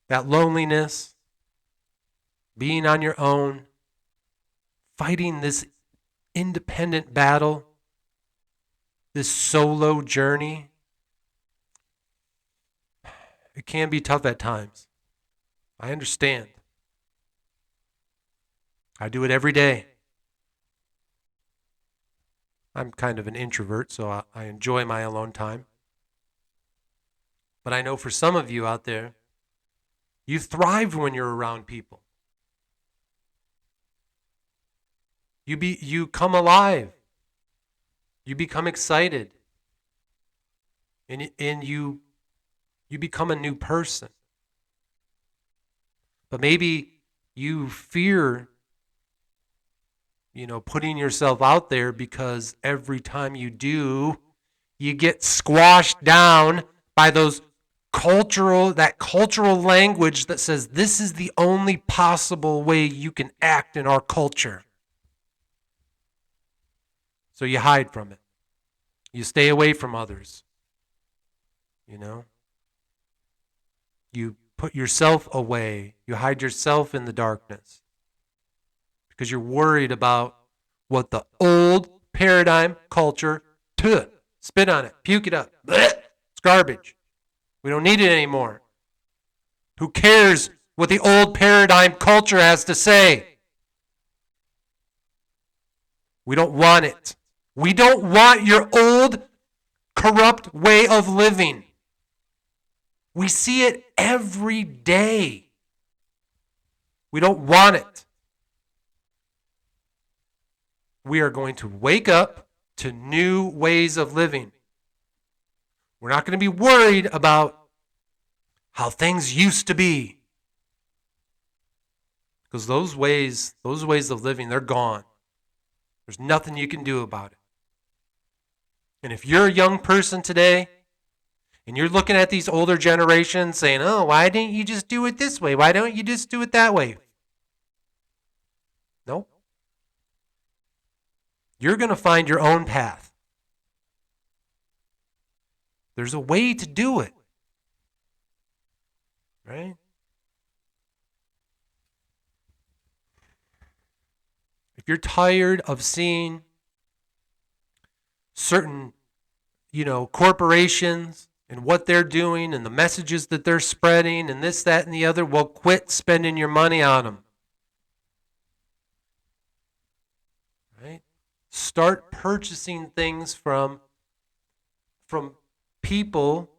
that loneliness, being on your own, fighting this independent battle, this solo journey, it can be tough at times. I understand. I do it every day. I'm kind of an introvert, so I enjoy my alone time. But I know for some of you out there, you thrive when you're around people. You come alive. You become excited. And you become a new person. But maybe you fear, putting yourself out there because every time you do, you get squashed down by that cultural language that says this is the only possible way you can act in our culture. So you hide from it. You stay away from others. You put yourself away. You hide yourself in the darkness because you're worried about what the old paradigm culture spit on it, puke it up. Blech, it's garbage. We don't need it anymore. Who cares what the old paradigm culture has to say? We don't want it. We don't want your old, corrupt way of living. We see it every day. We don't want it. We are going to wake up to new ways of living. We're not going to be worried about how things used to be. Because those ways of living, they're gone. There's nothing you can do about it. And if you're a young person today, and you're looking at these older generations saying, oh, why didn't you just do it this way? Why don't you just do it that way? Nope. You're going to find your own path. There's a way to do it. Right? If you're tired of seeing certain, corporations and what they're doing and the messages that they're spreading and this, that, and the other, well, quit spending your money on them. Right? Start purchasing things from people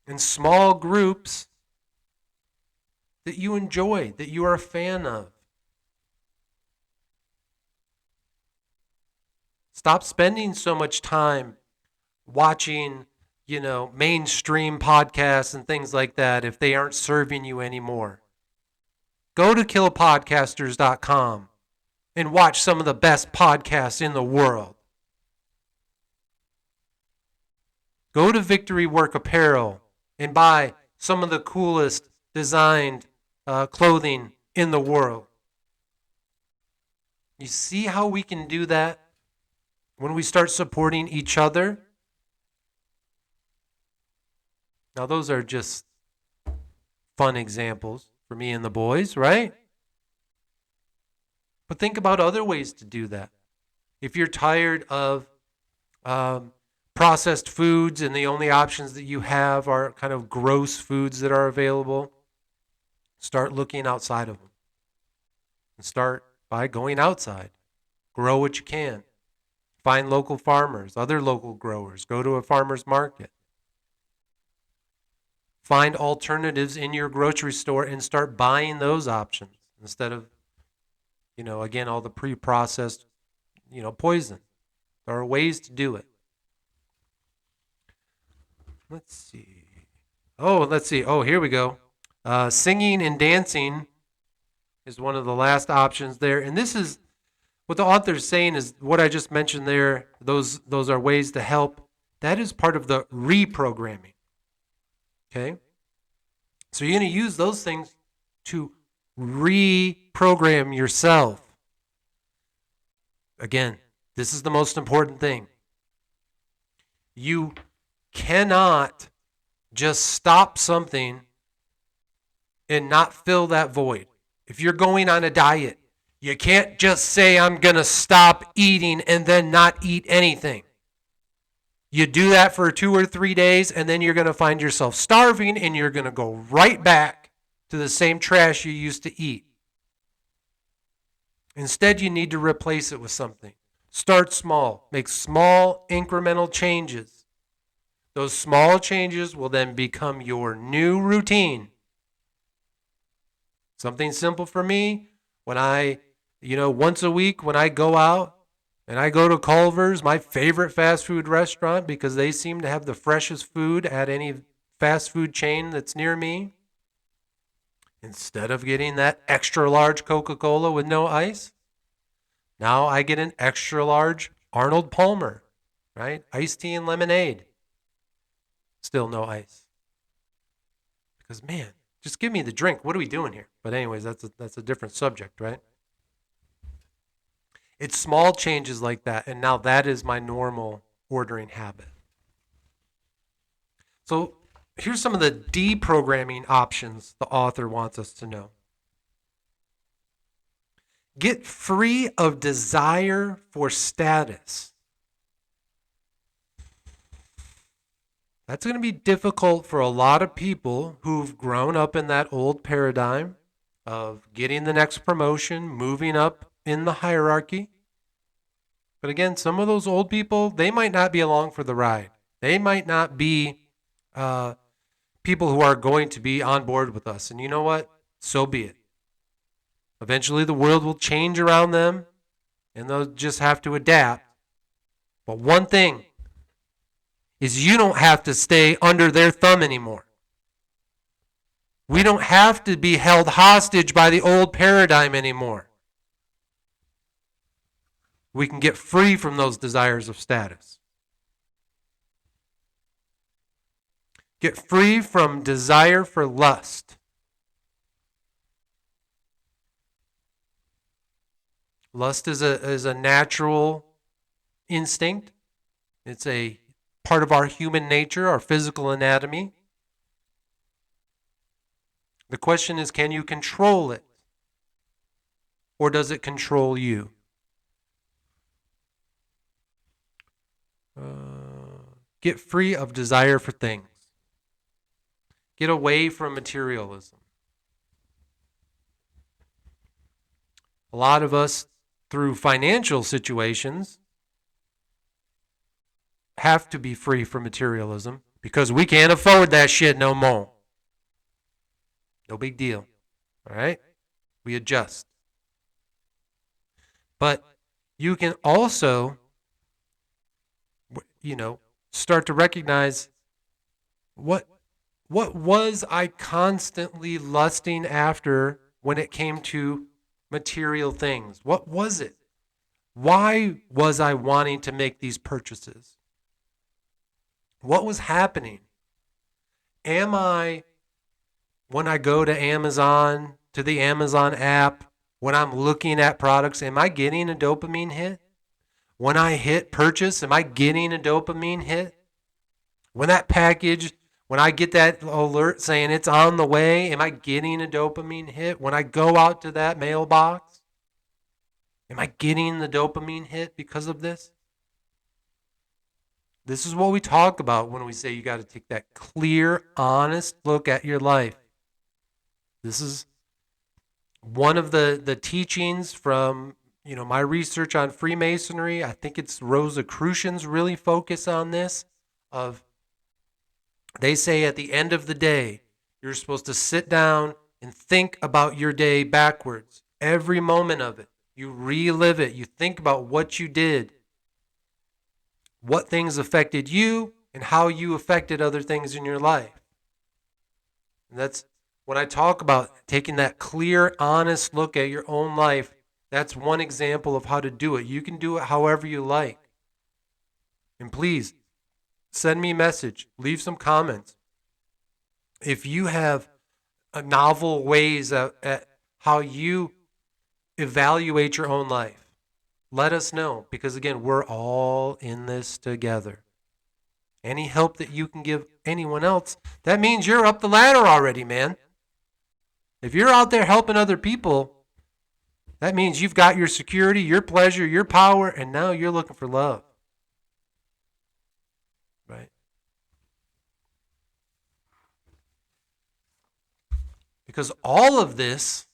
in small groups that you enjoy, that you are a fan of. Stop spending so much time watching, mainstream podcasts and things like that if they aren't serving you anymore. Go to killpodcasters.com and watch some of the best podcasts in the world. Go to Victory Work Apparel and buy some of the coolest designed clothing in the world. You see how we can do that when we start supporting each other? Now, those are just fun examples for me and the boys, right? But think about other ways to do that. If you're tired of processed foods and the only options that you have are kind of gross foods that are available, start looking outside of them. And start by going outside. Grow what you can. Find local farmers, other local growers. Go to a farmer's market. Find alternatives in your grocery store and start buying those options instead of, again, all the pre-processed, poison. There are ways to do it. Let's see. Oh, here we go. Singing and dancing is one of the last options there. And this is what the author's saying is what I just mentioned there. Those are ways to help. That is part of the reprogramming. Okay? So you're going to use those things to reprogram yourself. Again, this is the most important thing. You cannot just stop something and not fill that void. If you're going on a diet, you can't just say, I'm going to stop eating and then not eat anything. You do that for 2 or 3 days, and then you're going to find yourself starving, and you're going to go right back to the same trash you used to eat. Instead, you need to replace it with something. Start small. Make small incremental changes. Those small changes will then become your new routine. Something simple for me, when I, once a week when I go out and I go to Culver's, my favorite fast food restaurant, because they seem to have the freshest food at any fast food chain that's near me. Instead of getting that extra large Coca-Cola with no ice, now I get an extra large Arnold Palmer, right? Iced tea and lemonade. Still no ice. Because, man, just give me the drink. What are we doing here? But anyways, that's a different subject, right? It's small changes like that, and now that is my normal ordering habit. So here's some of the deprogramming options the author wants us to know. Get free of desire for status. That's going to be difficult for a lot of people who've grown up in that old paradigm of getting the next promotion, moving up in the hierarchy. But again, some of those old people, they might not be along for the ride. They might not be people who are going to be on board with us. And you know what? So be it. Eventually the world will change around them, and they'll just have to adapt. But one thing is, you don't have to stay under their thumb anymore. We don't have to be held hostage by the old paradigm anymore. We can get free from those desires of status. Get free from desire for lust. Lust is a natural instinct. It's a part of our human nature, our physical anatomy. The question is, can you control it? Or does it control you? Get free of desire for things. Get away from materialism. A lot of us, through financial situations, have to be free from materialism because we can't afford that shit no more. No big deal. All right? We adjust. But you can also, start to recognize, what was I constantly lusting after when it came to material things? What was it? Why was I wanting to make these purchases? What was happening? Am I, when I go to Amazon, to the Amazon app, when I'm looking at products, am I getting a dopamine hit? When I hit purchase, am I getting a dopamine hit? When I get that alert saying it's on the way, am I getting a dopamine hit? When I go out to that mailbox, am I getting the dopamine hit because of this? This is what we talk about when we say you got to take that clear, honest look at your life. This is one of the teachings from my research on Freemasonry. I think it's Rosicrucians really focus on this. They say at the end of the day, you're supposed to sit down and think about your day backwards. Every moment of it. You relive it. You think about what you did, what things affected you, and how you affected other things in your life. And that's when I talk about taking that clear, honest look at your own life. That's one example of how to do it. You can do it however you like. And please, send me a message. Leave some comments. If you have novel ways at how you evaluate your own life. Let us know, because again, we're all in this together. Any help that you can give anyone else, that means you're up the ladder already, man. If you're out there helping other people, that means you've got your security, your pleasure, your power, and now you're looking for love. Right? Because all of this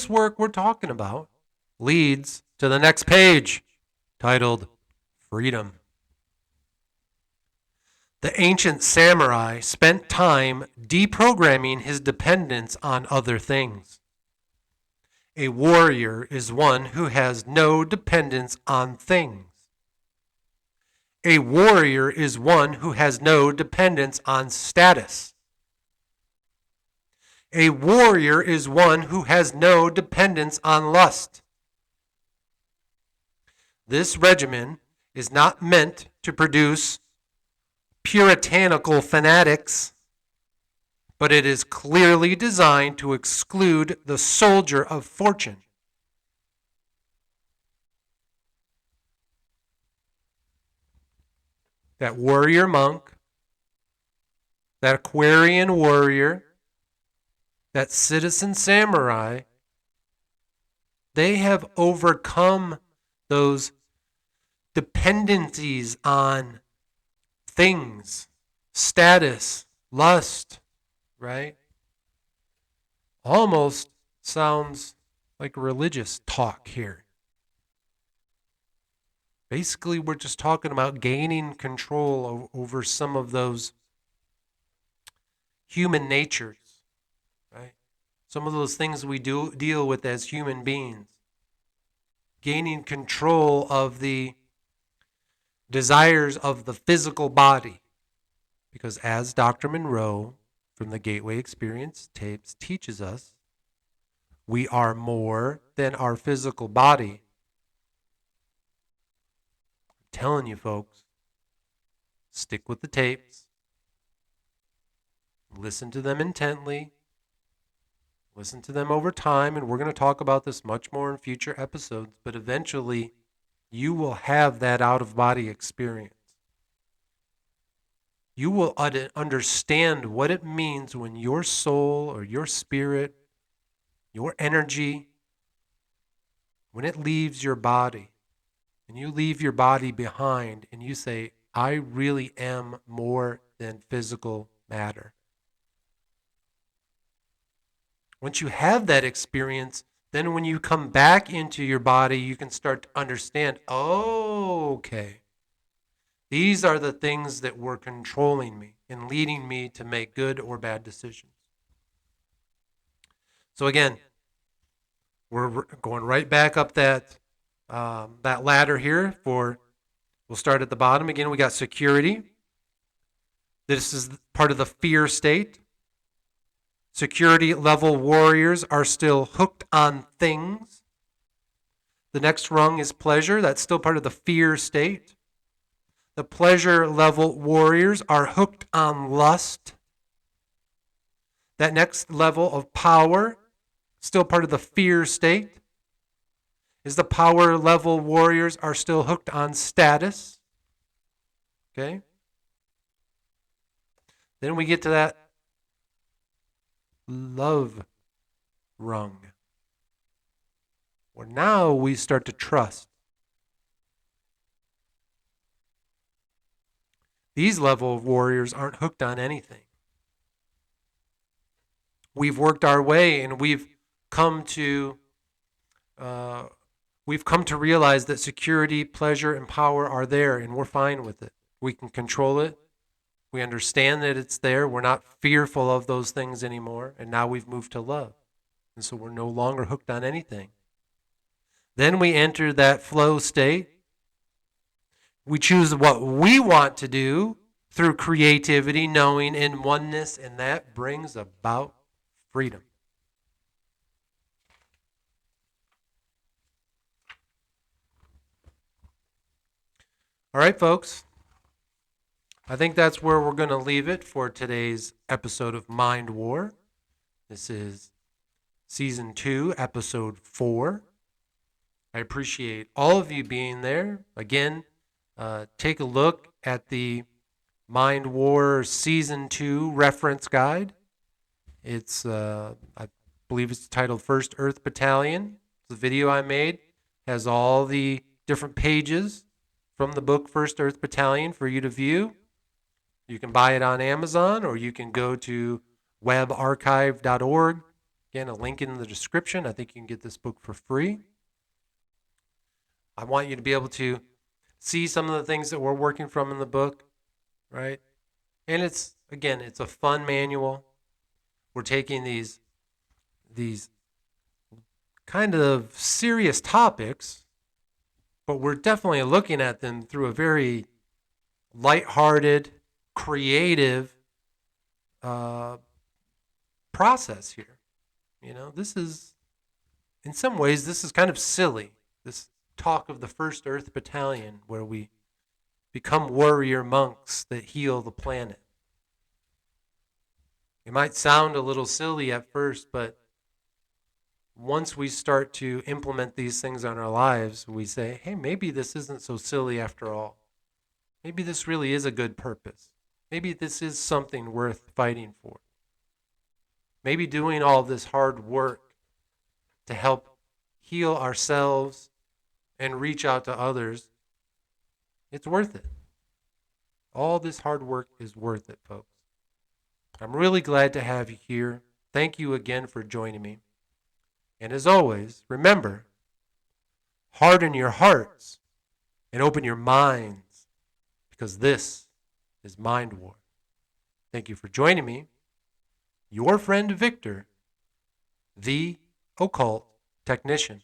work we're talking about leads to the next page titled Freedom. The ancient samurai spent time deprogramming his dependence on other things. A warrior is one who has no dependence on things. A warrior is one who has no dependence on status. A warrior is one who has no dependence on lust. This regimen is not meant to produce puritanical fanatics, but it is clearly designed to exclude the soldier of fortune. That warrior monk, that Aquarian warrior, that citizen samurai, they have overcome those dependencies on things, status, lust, right? Almost sounds like religious talk here. Basically, we're just talking about gaining control over some of those human natures, right? Some of those things we do deal with as human beings. Gaining control of the desires of the physical body. Because as Dr. Monroe from the Gateway Experience tapes teaches us, we are more than our physical body. I'm telling you, folks, stick with the tapes. Listen to them intently. Listen to them over time, and we're going to talk about this much more in future episodes, but eventually you will have that out-of-body experience. You will understand what it means when your soul or your spirit, your energy, when it leaves your body, and you leave your body behind, and you say, I really am more than physical matter. Once you have that experience, then when you come back into your body, you can start to understand, oh, okay. These are the things that were controlling me and leading me to make good or bad decisions. So again, we're going right back up that ladder here. We'll start at the bottom. Again, we got security. This is part of the fear state. Security level warriors are still hooked on things. The next rung is pleasure. That's still part of the fear state. The pleasure level warriors are hooked on lust. That next level of power, still part of the fear state, is the power level warriors are still hooked on status. Okay? Then we get to that love rung, where now we start to trust. These level of warriors aren't hooked on anything. We've worked our way, and we've come to realize that security, pleasure, and power are there, and we're fine with it. We can control it. We understand that it's there. We're not fearful of those things anymore, and now we've moved to love. And so we're no longer hooked on anything. Then we enter that flow state. We choose what we want to do through creativity, knowing, and oneness, and that brings about freedom. All right, folks. I think that's where we're going to leave it for today's episode of Mind War. This is Season 2, Episode 4. I appreciate all of you being there. Again, take a look at the Mind War Season 2 reference guide. It's, I believe it's titled First Earth Battalion. The video I made has all the different pages from the book First Earth Battalion for you to view. You can buy it on Amazon, or you can go to webarchive.org. Again, a link in the description. I think you can get this book for free. I want you to be able to see some of the things that we're working from in the book, right? And it's a fun manual. We're taking these kind of serious topics, but we're definitely looking at them through a very lighthearted, creative process here. You know, this is, in some ways, this is kind of silly. This talk of the First Earth Battalion, where we become warrior monks that heal the planet. It might sound a little silly at first, but once we start to implement these things on our lives, we say, hey, maybe this isn't so silly after all. Maybe this really is a good purpose. Maybe this is something worth fighting for. Maybe doing all this hard work to help heal ourselves and reach out to others, it's worth it. All this hard work is worth it, folks. I'm really glad to have you here. Thank you again for joining me. And as always, remember, harden your hearts and open your minds, because this is Mind War. Thank you for joining me. Your friend Victor, the Occult Technician.